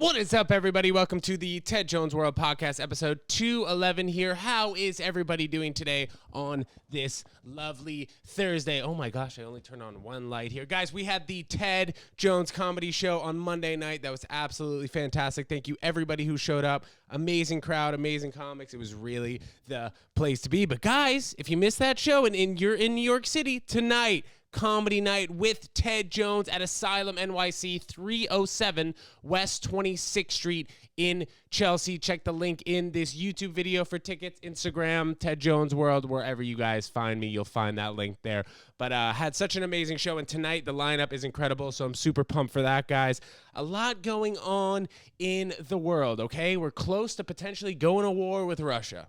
What is up, everybody? Welcome to the Ted Jones World Podcast, episode 211 here. How is everybody doing today on this lovely Thursday? Oh my gosh, I only turned on one light here. Guys, we had the Ted Jones Comedy Show on Monday night. That was absolutely fantastic. Thank you, everybody who showed up. Amazing crowd, amazing comics. It was really the place to be. But guys, if you missed that show and you're in New York City tonight, Comedy Night with Ted Jones at Asylum NYC, 307 West 26th Street in Chelsea. Check the link in this YouTube video for tickets. Instagram, Ted Jones World, wherever you guys find me, you'll find that link there. But had such an amazing show, and tonight the lineup is incredible, so I'm super pumped for that, guys. A lot going on in the world, okay? We're close to potentially going to war with Russia.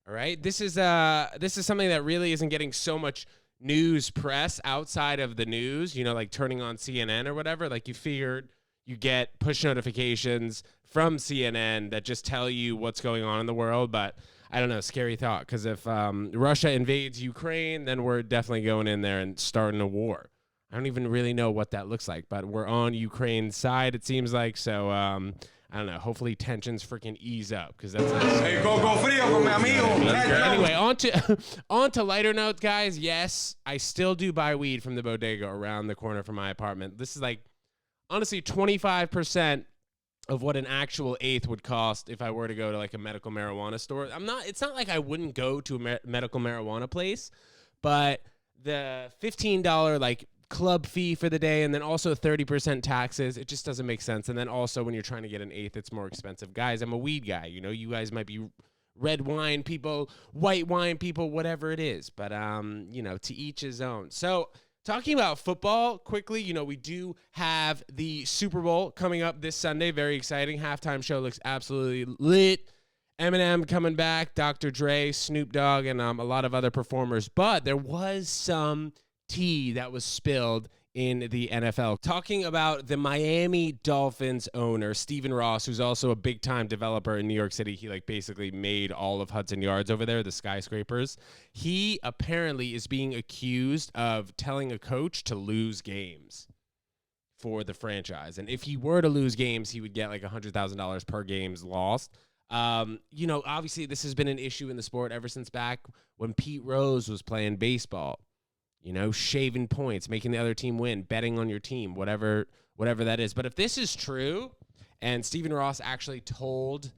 All right? This is something that really isn't getting so much news press outside of the news, you know, like turning on CNN or whatever. Like, you figured you get push notifications from CNN that just tell you what's going on in the world. But I don't know, scary thought, because if Russia invades Ukraine, then we're definitely going in there and starting a war. I don't even really know what that looks like, but we're on Ukraine's side, it seems like. So I don't know. Hopefully tensions freaking ease up, because that's hey, go frío con mi amigo. Anyway, on to lighter notes, guys. Yes, I still do buy weed from the bodega around the corner from my apartment. This is like, honestly, 25% of what an actual eighth would cost if I were to go to like a medical marijuana store. It's not like I wouldn't go to a medical marijuana place, but the $15 like club fee for the day, and then also 30% taxes, it just doesn't make sense. And then also when you're trying to get an eighth, it's more expensive. Guys, I'm a weed guy. You know, you guys might be red wine people, white wine people, whatever it is. But, you know, to each his own. So talking about football quickly, you know, we do have the Super Bowl coming up this Sunday. Very exciting. Halftime show looks absolutely lit. Eminem coming back, Dr. Dre, Snoop Dogg, and a lot of other performers. But there was some tea that was spilled in the NFL. Talking about the Miami Dolphins owner, Stephen Ross, who's also a big-time developer in New York City. He like basically made all of Hudson Yards over there, the skyscrapers. He apparently is being accused of telling a coach to lose games for the franchise. And if he were to lose games, he would get like $100,000 per games lost. You know, obviously this has been an issue in the sport ever since back when Pete Rose was playing baseball. You know, shaving points, making the other team win, betting on your team, whatever that is. But if this is true, and Stephen Ross actually told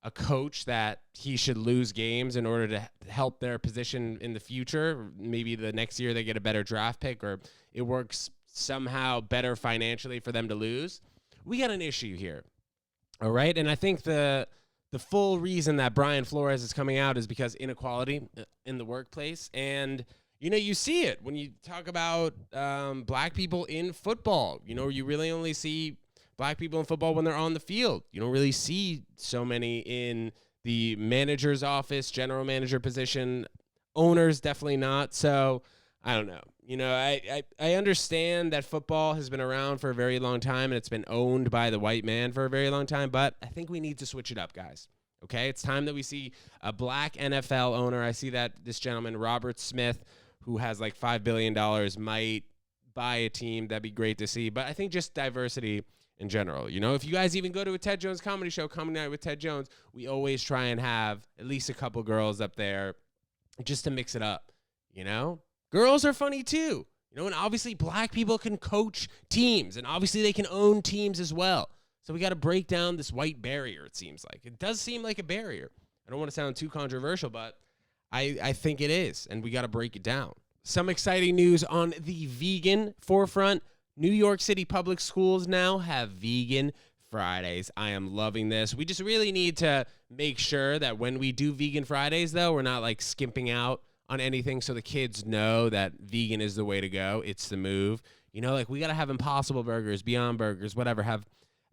a coach that he should lose games in order to help their position in the future, maybe the next year they get a better draft pick, or it works somehow better financially for them to lose, we got an issue here. All right? And I think the full reason that Brian Flores is coming out is because inequality in the workplace. And you know, you see it when you talk about black people in football. You know, you really only see black people in football when they're on the field. You don't really see so many in the manager's office, general manager position. Owners, definitely not. So, I don't know. You know, I understand that football has been around for a very long time, and it's been owned by the white man for a very long time, but I think we need to switch it up, guys. Okay? It's time that we see a black NFL owner. I see that this gentleman, Robert Smith, who has like $5 billion, might buy a team. That'd be great to see. But I think just diversity in general. You know, if you guys even go to a Ted Jones comedy show, Comedy Night with Ted Jones, we always try and have at least a couple girls up there just to mix it up. You know, girls are funny too. You know, and obviously black people can coach teams, and obviously they can own teams as well. So we got to break down this white barrier, it seems like. It does seem like a barrier. I don't want to sound too controversial, but I think it is, and we got to break it down. Some exciting news on the vegan forefront. New York City public schools now have vegan Fridays. I am loving this. We just really need to make sure that when we do vegan Fridays, though, we're not like skimping out on anything, so the kids know that vegan is the way to go. It's the move. You know, like we got to have Impossible Burgers, Beyond Burgers, whatever, have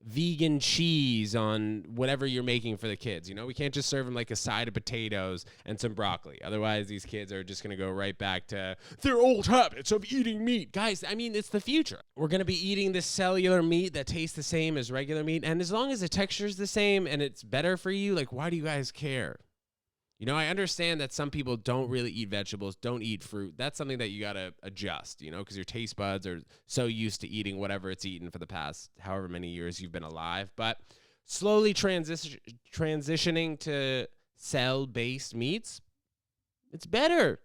vegan cheese on whatever you're making for the kids. You know, we can't just serve them like a side of potatoes and some broccoli. Otherwise, these kids are just going to go right back to their old habits of eating meat. Guys, I mean, it's the future. We're going to be eating this cellular meat that tastes the same as regular meat. And as long as the texture is the same and it's better for you, like, why do you guys care? You know, I understand that some people don't really eat vegetables, don't eat fruit. That's something that you got to adjust, you know, because your taste buds are so used to eating whatever it's eaten for the past however many years you've been alive. But slowly transitioning to cell-based meats, it's better.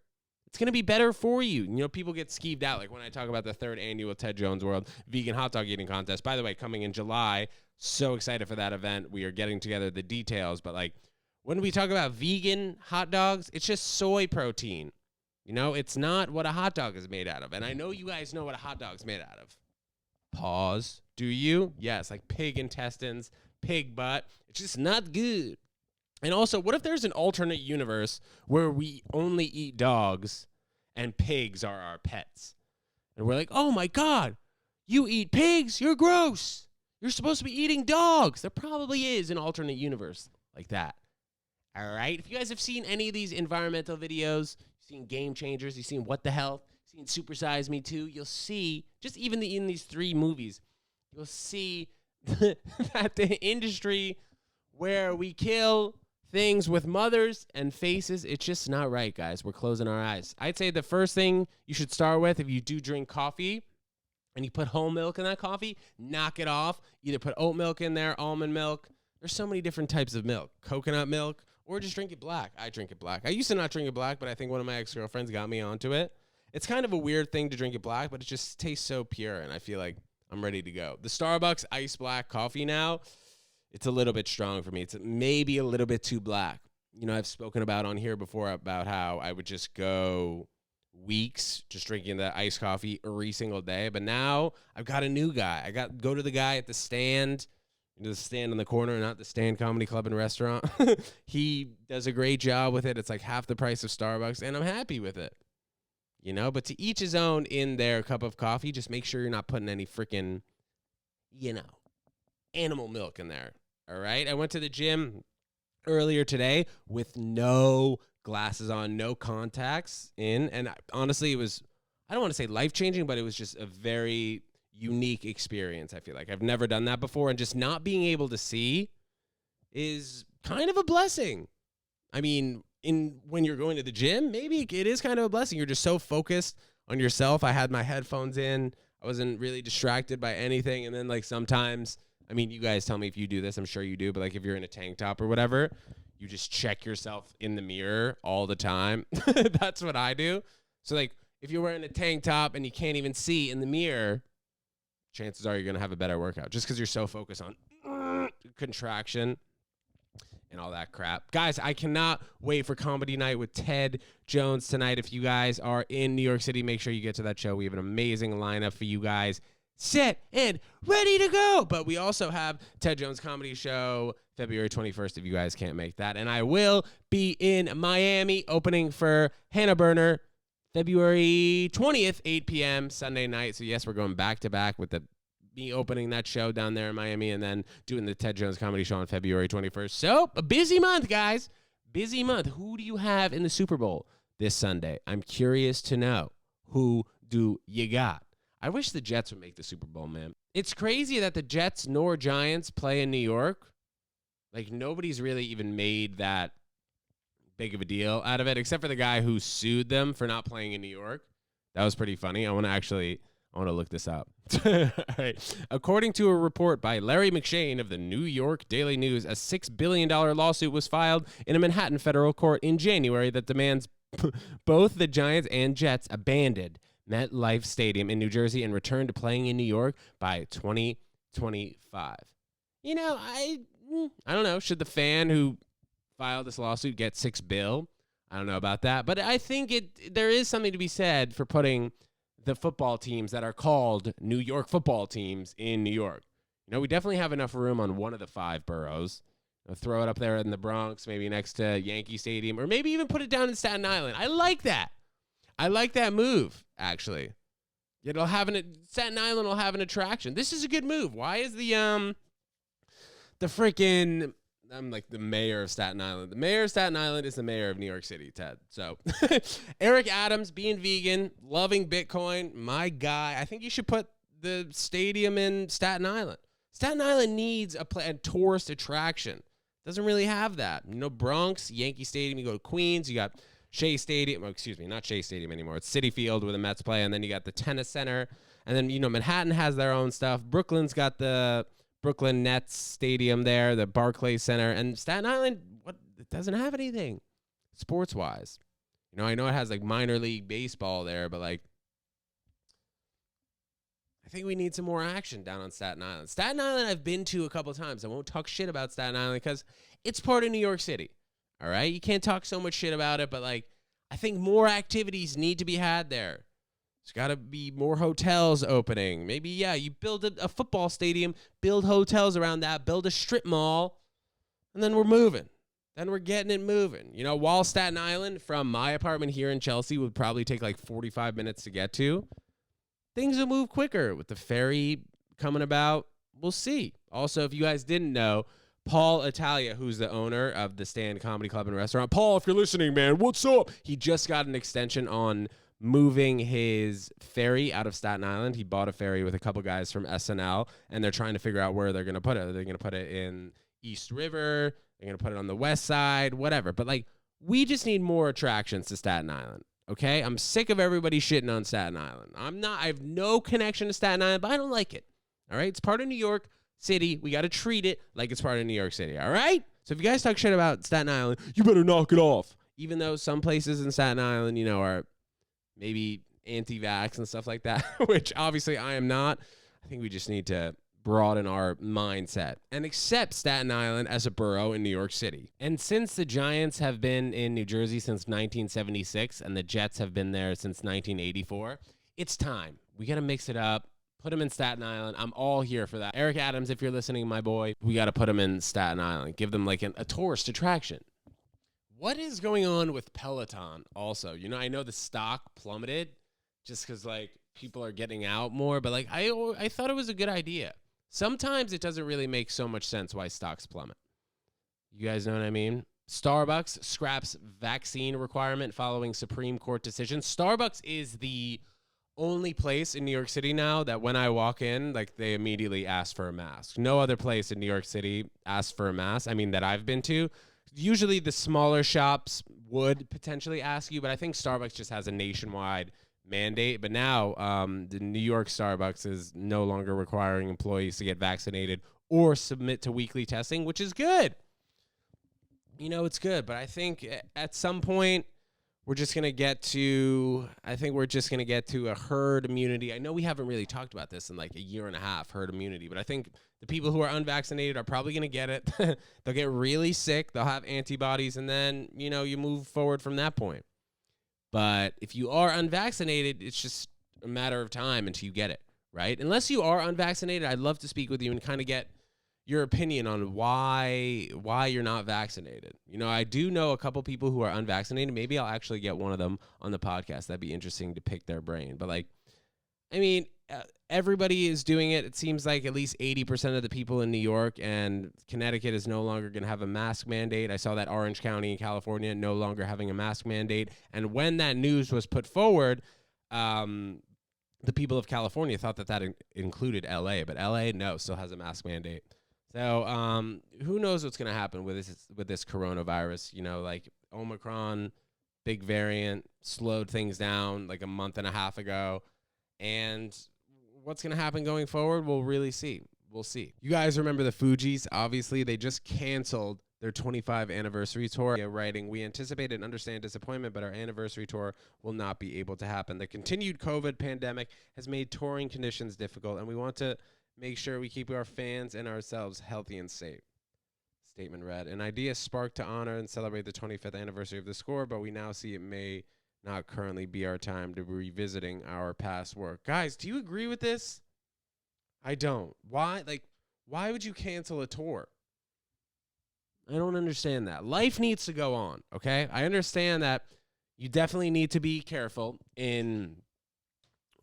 It's going to be better for you. You know, people get skeeved out. Like when I talk about the 3rd annual Ted Jones World Vegan Hot Dog Eating Contest, by the way, coming in July. So excited for that event. We are getting together the details, but like, when we talk about vegan hot dogs, it's just soy protein. You know, it's not what a hot dog is made out of. And I know you guys know what a hot dog's made out of. Pause. Do you? Yes, like pig intestines, pig butt. It's just not good. And also, what if there's an alternate universe where we only eat dogs and pigs are our pets? And we're like, oh my God, you eat pigs? You're gross. You're supposed to be eating dogs. There probably is an alternate universe like that. All right. If you guys have seen any of these environmental videos, you've seen Game Changers, you've seen What the Health, you've seen Super Size Me 2, you'll see, just even in these 3 movies, you'll see that the industry where we kill things with mothers and faces, it's just not right, guys. We're closing our eyes. I'd say the first thing you should start with, if you do drink coffee and you put whole milk in that coffee, knock it off. Either put oat milk in there, almond milk. There's so many different types of milk. Coconut milk. Or just drink it black. I drink it black. I used to not drink it black, but I think one of my ex-girlfriends got me onto it. It's kind of a weird thing to drink it black, but it just tastes so pure, and I feel like I'm ready to go. The Starbucks Ice Black coffee now, it's a little bit strong for me. It's maybe a little bit too black. You know, I've spoken about on here before about how I would just go weeks just drinking the iced coffee every single day, but now I've got a new guy. Go to the guy at the stand. The stand in the corner, not the Stand Comedy Club and Restaurant. He does a great job with it. It's like half the price of Starbucks, and I'm happy with it. You know, but to each his own in their cup of coffee. Just make sure you're not putting any freaking, you know, animal milk in there. All right? I went to the gym earlier today with no glasses on, no contacts in, and honestly, it was, I don't want to say life-changing, but it was just a very unique experience. I feel like I've never done that before, and just not being able to see is kind of a blessing. I mean, when you're going to the gym, maybe it is kind of a blessing. You're just so focused on yourself. I had my headphones in. I wasn't really distracted by anything. And then like sometimes, I mean, you guys tell me if you do this, I'm sure you do, but like if you're in a tank top or whatever, you just check yourself in the mirror all the time. That's what I do. So like if you're wearing a tank top and you can't even see in the mirror, chances are you're going to have a better workout just because you're so focused on contraction and all that crap. Guys, I cannot wait for Comedy Night with Ted Jones tonight. If you guys are in New York City, make sure you get to that show. We have an amazing lineup for you guys set and ready to go. But we also have Ted Jones Comedy Show February 21st if you guys can't make that. And I will be in Miami opening for Hannah Burner February 20th, 8 p.m. Sunday night. So, yes, we're going back-to-back with me opening that show down there in Miami and then doing the Ted Jones Comedy Show on February 21st. So, a busy month, guys. Busy month. Who do you have in the Super Bowl this Sunday? I'm curious to know. Who do you got? I wish the Jets would make the Super Bowl, man. It's crazy that the Jets nor Giants play in New York. Like, nobody's really even made that big of a deal out of it, except for the guy who sued them for not playing in New York. That was pretty funny. I want to look this up. All right. According to a report by Larry McShane of the New York Daily News, a $6 billion lawsuit was filed in a Manhattan federal court in January that demands both the Giants and Jets abandon MetLife Stadium in New Jersey and return to playing in New York by 2025. You know, I don't know. Should the fan who filed this lawsuit get $6 billion? I don't know about that, but I think there is something to be said for putting the football teams that are called New York football teams in New York. You know, we definitely have enough room on one of the 5 boroughs. Throw it up there in the Bronx, maybe next to Yankee Stadium, or maybe even put it down in Staten Island. I like that. I like that move, actually. Staten Island will have an attraction. This is a good move. Why is the freaking, I'm like the mayor of Staten Island. The mayor of Staten Island is the mayor of New York City, Ted. So, Eric Adams, being vegan, loving Bitcoin, my guy. I think you should put the stadium in Staten Island. Staten Island needs a tourist attraction. Doesn't really have that. Bronx, Yankee Stadium, you go to Queens, you got Shea Stadium, not Shea Stadium anymore. It's Citi Field where the Mets play, and then you got the Tennis Center. And then, Manhattan has their own stuff. Brooklyn's got the Brooklyn Nets Stadium there, the Barclays Center. And Staten Island, it doesn't have anything sports-wise. I know it has, minor league baseball there, but, I think we need some more action down on Staten Island. Staten Island I've been to a couple of times. I won't talk shit about Staten Island because it's part of New York City. All right? You can't talk so much shit about it, but, I think more activities need to be had there. There's got to be more hotels opening. Maybe, you build a football stadium, build hotels around that, build a strip mall, and then we're moving. Then we're getting it moving. While Staten Island from my apartment here in Chelsea would probably take 45 minutes to get to, things will move quicker with the ferry coming about. We'll see. Also, if you guys didn't know, Paul Italia, who's the owner of the Stand Comedy Club and Restaurant. Paul, if you're listening, man, what's up? He just got an extension on moving his ferry out of Staten Island. He bought a ferry with a couple guys from SNL, and they're trying to figure out where they're going to put it. Are they going to put it in East River? They're going to put it on the west side, whatever. But, we just need more attractions to Staten Island. Okay, I'm sick of everybody shitting on Staten Island. I have no connection to Staten Island, but I don't like it. All right, it's part of New York City. We got to treat it like it's part of New York City. All right. So if you guys talk shit about Staten Island, you better knock it off. Even though some places in Staten Island, are maybe anti-vax and stuff like that, which obviously I am not. I think we just need to broaden our mindset and accept Staten Island as a borough in New York City. And since the Giants have been in New Jersey since 1976 and the Jets have been there since 1984, it's time. We got to mix it up. Put them in Staten Island. I'm all here for that. Eric Adams, if you're listening, my boy, we got to put them in Staten Island. Give them a tourist attraction. What is going on with Peloton also? I know the stock plummeted just because people are getting out more, but I thought it was a good idea. Sometimes it doesn't really make so much sense why stocks plummet. You guys know what I mean? Starbucks scraps vaccine requirement following Supreme Court decision. Starbucks is the only place in New York City now that when I walk in, they immediately ask for a mask. No other place in New York City asks for a mask. That I've been to. Usually the smaller shops would potentially ask you, but I think Starbucks just has a nationwide mandate. But now the New York Starbucks is no longer requiring employees to get vaccinated or submit to weekly testing, which is good. It's good, but I think at some point we're just going to get to a herd immunity. I know we haven't really talked about this in a year and a half, herd immunity, but I think the people who are unvaccinated are probably going to get it. They'll get really sick. They'll have antibodies, and then, you move forward from that point. But if you are unvaccinated, it's just a matter of time until you get it, right? Unless you are unvaccinated, I'd love to speak with you and kind of get your opinion on why you're not vaccinated. I do know a couple people who are unvaccinated. Maybe I'll actually get one of them on the podcast. That'd be interesting to pick their brain. But everybody is doing it. It seems like at least 80% of the people in New York and Connecticut is no longer going to have a mask mandate. I saw that Orange County in California no longer having a mask mandate. And when that news was put forward, the people of California thought that included LA, but LA, no, still has a mask mandate. So who knows what's going to happen with this coronavirus? Omicron, big variant, slowed things down a month and a half ago. And what's going to happen going forward, we'll really see. We'll see. You guys remember the Fugees? Obviously, they just canceled their 25th anniversary tour. Writing, we anticipate and understand disappointment, but our anniversary tour will not be able to happen. The continued COVID pandemic has made touring conditions difficult, and we want to make sure we keep our fans and ourselves healthy and safe. Statement read, an idea sparked to honor and celebrate the 25th anniversary of the score, but we now see it may not currently be our time to be revisiting our past work. Guys, do you agree with this? I don't. Why? Why would you cancel a tour? I don't understand that. Life needs to go on, okay? I understand that you definitely need to be careful in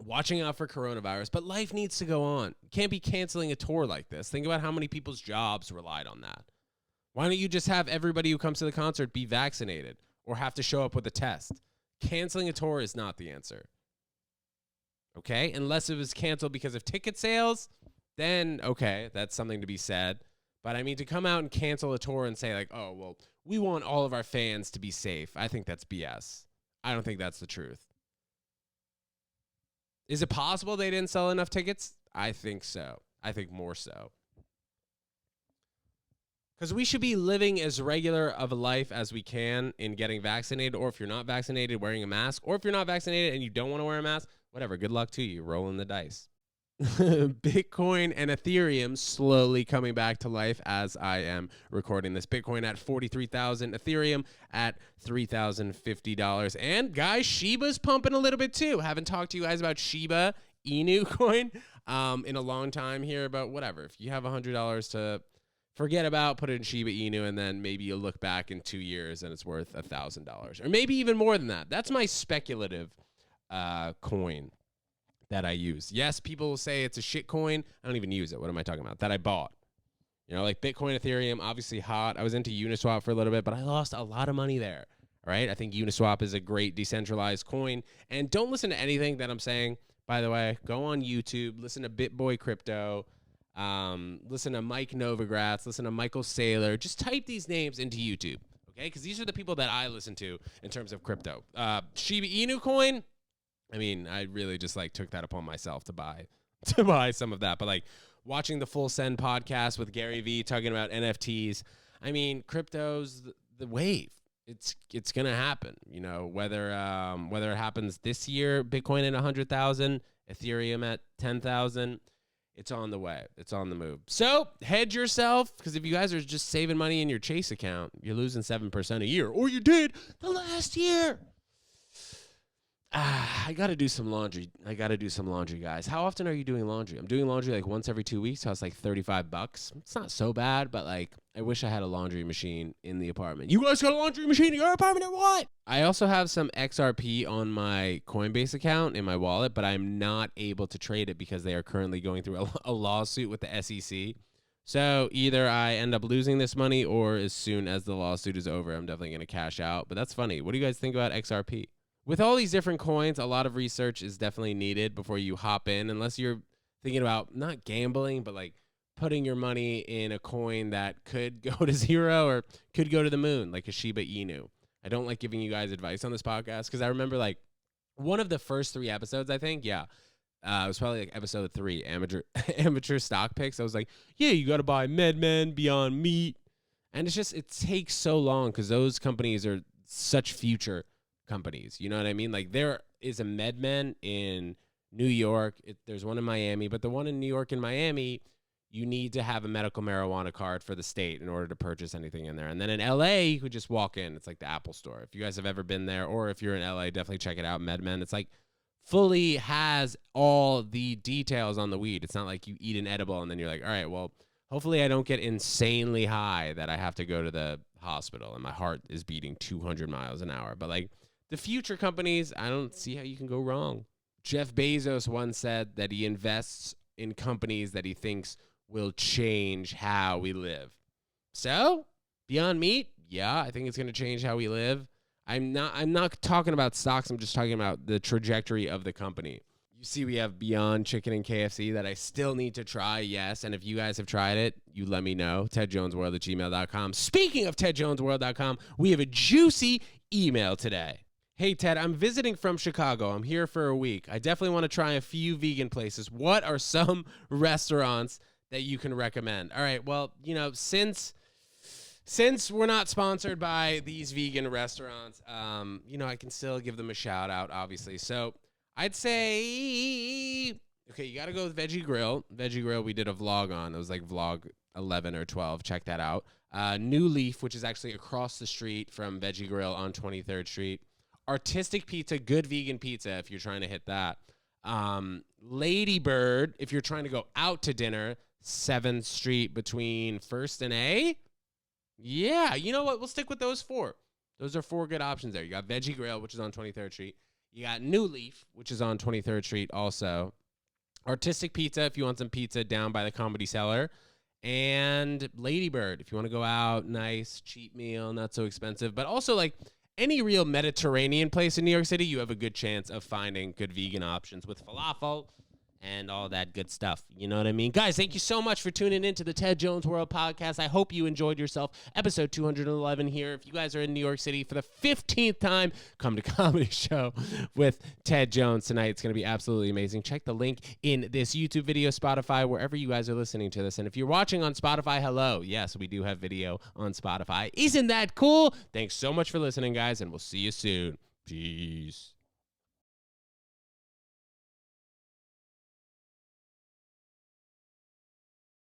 watching out for coronavirus, but life needs to go on. You can't be canceling a tour like this. Think about how many people's jobs relied on that. Why don't you just have everybody who comes to the concert be vaccinated or have to show up with a test? Canceling a tour is not the answer. Okay? Unless it was canceled because of ticket sales, then, okay, that's something to be said. But I mean, to come out and cancel a tour and say like, oh, well, we want all of our fans to be safe. I think that's BS. I don't think that's the truth. Is it possible they didn't sell enough tickets? I think so. I think more so. Because we should be living as regular of a life as we can in getting vaccinated, or if you're not vaccinated, wearing a mask, or if you're not vaccinated and you don't want to wear a mask, whatever, good luck to you, rolling the dice. Bitcoin and Ethereum slowly coming back to life as I am recording this. Bitcoin at 43,000, Ethereum at $3,050. And guys, Shiba's pumping a little bit too. Haven't talked to you guys about Shiba Inu coin in a long time here, but whatever. If you have $100 to forget about, put it in Shiba Inu, and then maybe you'll look back in 2 years and it's worth $1,000 or maybe even more than that. That's my speculative coin that I use. Yes, people will say it's a shit coin. I don't even use it. What am I talking about? That I bought. You know, like Bitcoin, Ethereum, obviously hot. I was into Uniswap for a little bit, but I lost a lot of money there. All right. I think Uniswap is a great decentralized coin. And don't listen to anything that I'm saying. By the way, go on YouTube, listen to BitBoy Crypto, listen to Mike Novogratz, listen to Michael Saylor. Just type these names into YouTube. Okay. Because these are the people that I listen to in terms of crypto. Shiba Inu coin. I mean, I really just like took that upon myself to buy some of that. But like watching the Full Send podcast with Gary Vee talking about NFTs, I mean, crypto's the wave. It's gonna happen. You know, whether it happens this year, Bitcoin at 100,000, Ethereum at 10,000, it's on the way. It's on the move. So hedge yourself, because if you guys are just saving money in your Chase account, you're losing 7% a year, or you did the last year. I got to do some laundry. Guys. How often are you doing laundry? I'm doing laundry like once every 2 weeks. So it's like $35. It's not so bad, but like I wish I had a laundry machine in the apartment. You guys got a laundry machine in your apartment or what? I also have some XRP on my Coinbase account in my wallet, but I'm not able to trade it because they are currently going through a lawsuit with the SEC. So either I end up losing this money, or as soon as the lawsuit is over, I'm definitely going to cash out. But that's funny. What do you guys think about XRP? With all these different coins, a lot of research is definitely needed before you hop in, unless you're thinking about not gambling, but like putting your money in a coin that could go to zero or could go to the moon, like a Shiba Inu. I don't like giving you guys advice on this podcast because I remember like one of the first 3 episodes, I think, it was probably like episode 3, amateur stock picks. I was like, yeah, you got to buy MedMen, Beyond Meat. And it's just, it takes so long because those companies are such future companies. You know what I mean? Like there is a MedMen in New York. There's one in Miami, but the one in New York and Miami, you need to have a medical marijuana card for the state in order to purchase anything in there. And then in LA, you could just walk in. It's like the Apple store. If you guys have ever been there, or if you're in LA, definitely check it out. MedMen. It's like fully has all the details on the weed. It's not like you eat an edible and then you're like, all right, well, hopefully I don't get insanely high that I have to go to the hospital and my heart is beating 200 miles an hour. But like, the future companies, I don't see how you can go wrong. Jeff Bezos once said that he invests in companies that he thinks will change how we live. So, Beyond Meat, yeah, I think it's going to change how we live. I'm not talking about stocks. I'm just talking about the trajectory of the company. You see, we have Beyond Chicken and KFC that I still need to try, yes. And if you guys have tried it, you let me know. TEDJONESWORLD@gmail.com. Speaking of TEDJONESWORLD.com, we have a juicy email today. Hey, Ted, I'm visiting from Chicago. I'm here for a week. I definitely want to try a few vegan places. What are some restaurants that you can recommend? All right, well, you know, since we're not sponsored by these vegan restaurants, you know, I can still give them a shout out, obviously. So I'd say, okay, you got to go with Veggie Grill. Veggie Grill, we did a vlog on. It was like vlog 11 or 12. Check that out. New Leaf, which is actually across the street from Veggie Grill on 23rd Street. Artistic Pizza, good vegan pizza if you're trying to hit that. Lady Bird, if you're trying to go out to dinner, 7th Street between 1st and A. Yeah, you know what? We'll stick with those 4. Those are 4 good options there. You got Veggie Grill, which is on 23rd Street. You got New Leaf, which is on 23rd Street also. Artistic Pizza, if you want some pizza down by the Comedy Cellar. And Lady Bird, if you want to go out, nice, cheap meal, not so expensive. But also, like, any real Mediterranean place in New York City, you have a good chance of finding good vegan options with falafel and all that good stuff. You know what I mean? Guys, thank you so much for tuning into the Ted Jones World Podcast. I hope you enjoyed yourself. Episode 211 here. If you guys are in New York City for the 15th time, come to Comedy Show with Ted Jones tonight. It's going to be absolutely amazing. Check the link in this YouTube video, Spotify, wherever you guys are listening to this. And if you're watching on Spotify, hello. Yes, we do have video on Spotify. Isn't that cool? Thanks so much for listening, guys, and we'll see you soon. Peace.